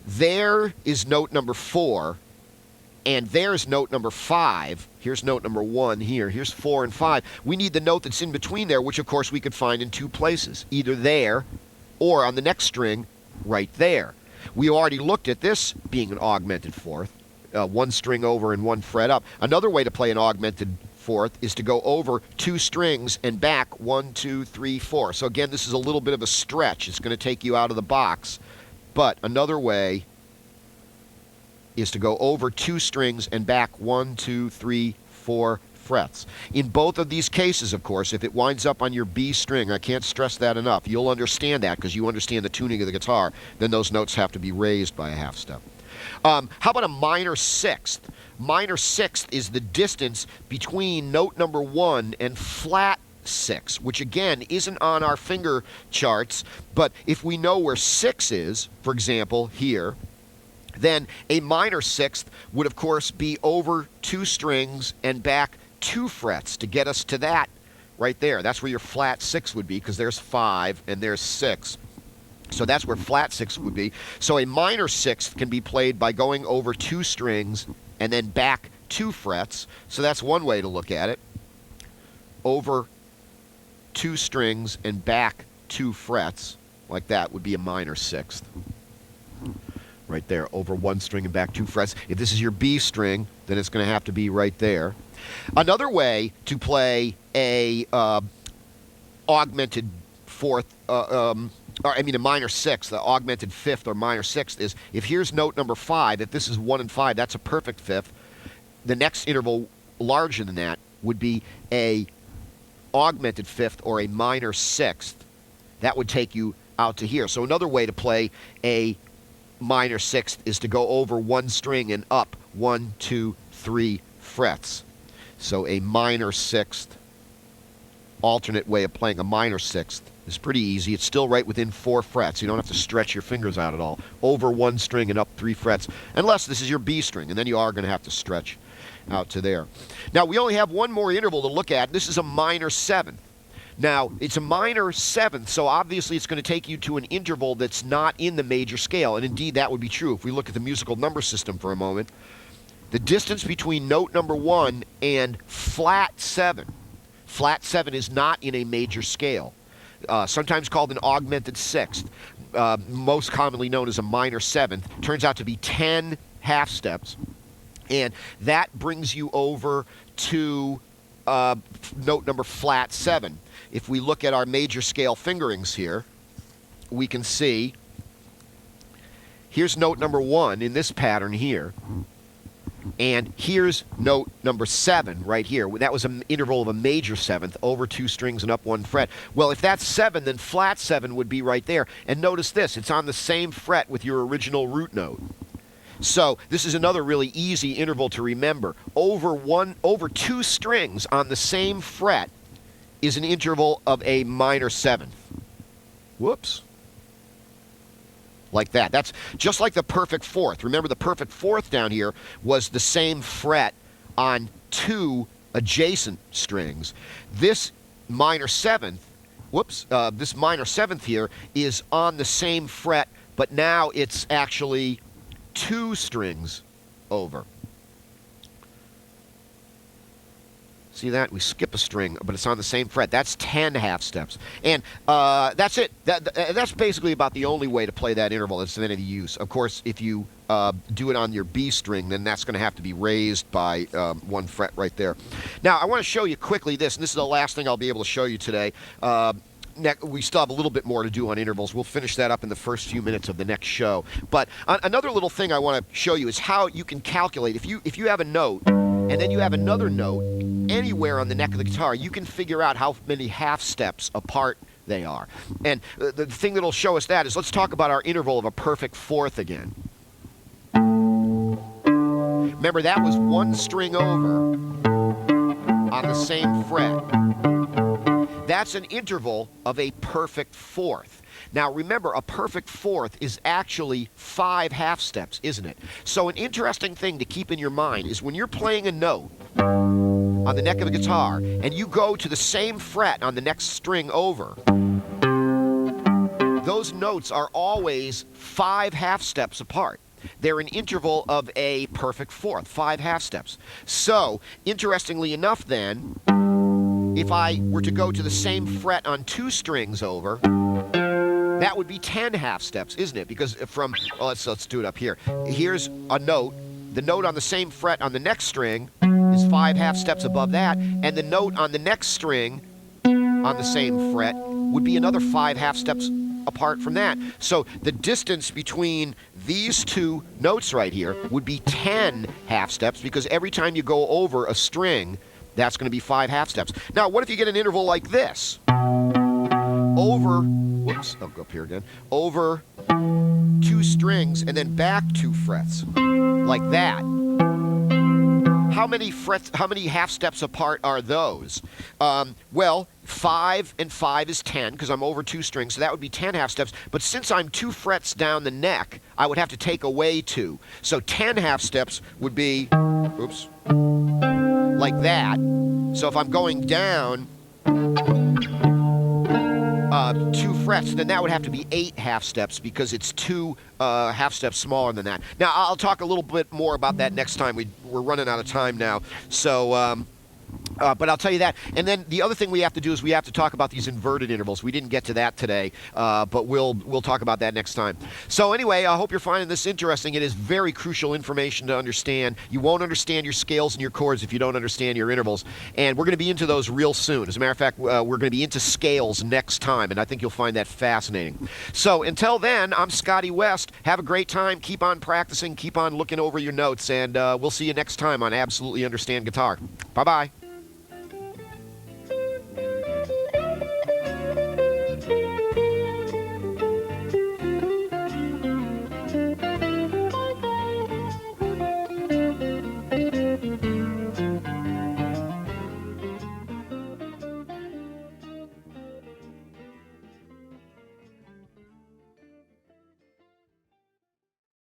there is note number 4, and there's note number 5. Here's note number 1 here. Here's 4 and 5. We need the note that's in between there, which of course we could find in 2 places, either there or on the next string right there. We already looked at this being an augmented fourth, 1 string over and 1 fret up. Another way to play an augmented fourth is to go over 2 strings and back 1, 2, 3, 4. So again, this is a little bit of a stretch. It's going to take you out of the box. But another way is to go over 2 strings and back 1, 2, 3, 4 frets. In both of these cases, of course, if it winds up on your B string, I can't stress that enough, you'll understand that because you understand the tuning of the guitar, then those notes have to be raised by a half step. How about a minor sixth? Minor sixth is the distance between note number 1 and flat 6, which again isn't on our finger charts, but if we know where 6 is, for example, here, then a minor sixth would of course be over 2 strings and back 2 frets to get us to that right there. That's where your flat 6 would be, because there's 5 and there's 6. So that's where flat 6 would be. So a minor sixth can be played by going over 2 strings and then back 2 frets. So that's one way to look at it. Over 2 strings and back 2 frets, like that, would be a minor sixth. right there, over one string and back 2 frets. If this is your B string, then it's going to have to be right there. Another way to play a augmented fourth, or I mean a minor sixth, the augmented fifth or minor sixth, is if here's note number 5, if this is 1 and 5, that's a perfect fifth. The next interval larger than that would be a augmented fifth or a minor sixth. That would take you out to here. So another way to play a minor sixth is to go over one string and up 1, 2, 3 frets. So a minor sixth, alternate way of playing a minor sixth, is pretty easy. It's still right within 4 frets. You don't have to stretch your fingers out at all. Over one string and up 3 frets, unless this is your B string, and then you are going to have to stretch out to there. Now, we only have one more interval to look at. This is a minor seventh. Now, it's a minor seventh, so obviously it's going to take you to an interval that's not in the major scale, and indeed that would be true if we look at the musical number system for a moment. The distance between note number 1 and flat 7. Flat 7 is not in a major scale. Sometimes called an augmented sixth, most commonly known as a minor seventh, turns out to be 10 half steps, and that brings you over to note number flat 7. If we look at our major scale fingerings here, we can see here's note number 1 in this pattern here, and here's note number 7 right here. That was an interval of a major seventh, over 2 strings and up 1 fret. Well, if that's 7, then flat 7 would be right there. And notice this, it's on the same fret with your original root note. So this is another really easy interval to remember. Over 2 strings on the same fret is an interval of a minor seventh. Whoops. Like that. That's just like the perfect fourth. Remember, the perfect fourth down here was the same fret on 2 adjacent strings. This minor seventh, this minor seventh here is on the same fret, but now it's actually 2 strings over. See that? We skip a string, but it's on the same fret. That's 10 half steps. And that's it. That's basically about the only way to play that interval that's of any use. Of course, if you do it on your B string, then that's going to have to be raised by 1 fret right there. Now, I want to show you quickly this, and this is the last thing I'll be able to show you today. We still have a little bit more to do on intervals. We'll finish that up in the first few minutes of the next show. But another little thing I want to show you is how you can calculate. If you have a note, and then you have another note anywhere on the neck of the guitar, you can figure out how many half steps apart they are. And the thing that'll show us that is, let's talk about our interval of a perfect fourth again. Remember, that was 1 string over on the same fret. That's an interval of a perfect fourth. Now remember, a perfect fourth is actually 5 half steps, isn't it? So an interesting thing to keep in your mind is when you're playing a note on the neck of a guitar and you go to the same fret on the next string over, those notes are always 5 half steps apart. They're an interval of a perfect fourth, 5 half steps. So, interestingly enough then, if I were to go to the same fret on 2 strings over, that would be 10 half steps, isn't it? Because from, well, let's do it up here. Here's a note. The note on the same fret on the next string is 5 half steps above that, and the note on the next string on the same fret would be another 5 half steps apart from that. So the distance between these 2 notes right here would be 10 half steps, because every time you go over a string, that's going to be 5 half steps. Now, what if you get an interval like this? Over, I'll go up here again. Over 2 strings and then back 2 frets, like that. How many half steps apart are those? Well, 5 and 5 is 10, because I'm over 2 strings, so that would be 10 half steps. But since I'm 2 frets down the neck, I would have to take away 2. So 10 half steps would be, like that. So if I'm going down 2 frets, then that would have to be 8 half steps, because it's 2 half steps smaller than that. Now, I'll talk a little bit more about that next time. We're running out of time now. So But I'll tell you that. And then the other thing we have to do is we have to talk about these inverted intervals. We didn't get to that today, but we'll talk about that next time. So anyway, I hope you're finding this interesting. It is very crucial information to understand. You won't understand your scales and your chords if you don't understand your intervals. And we're going to be into those real soon. As a matter of fact, we're going to be into scales next time, and I think you'll find that fascinating. So until then, I'm Scotty West. Have a great time. Keep on practicing. Keep on looking over your notes, and we'll see you next time on Absolutely Understand Guitar. Bye-bye.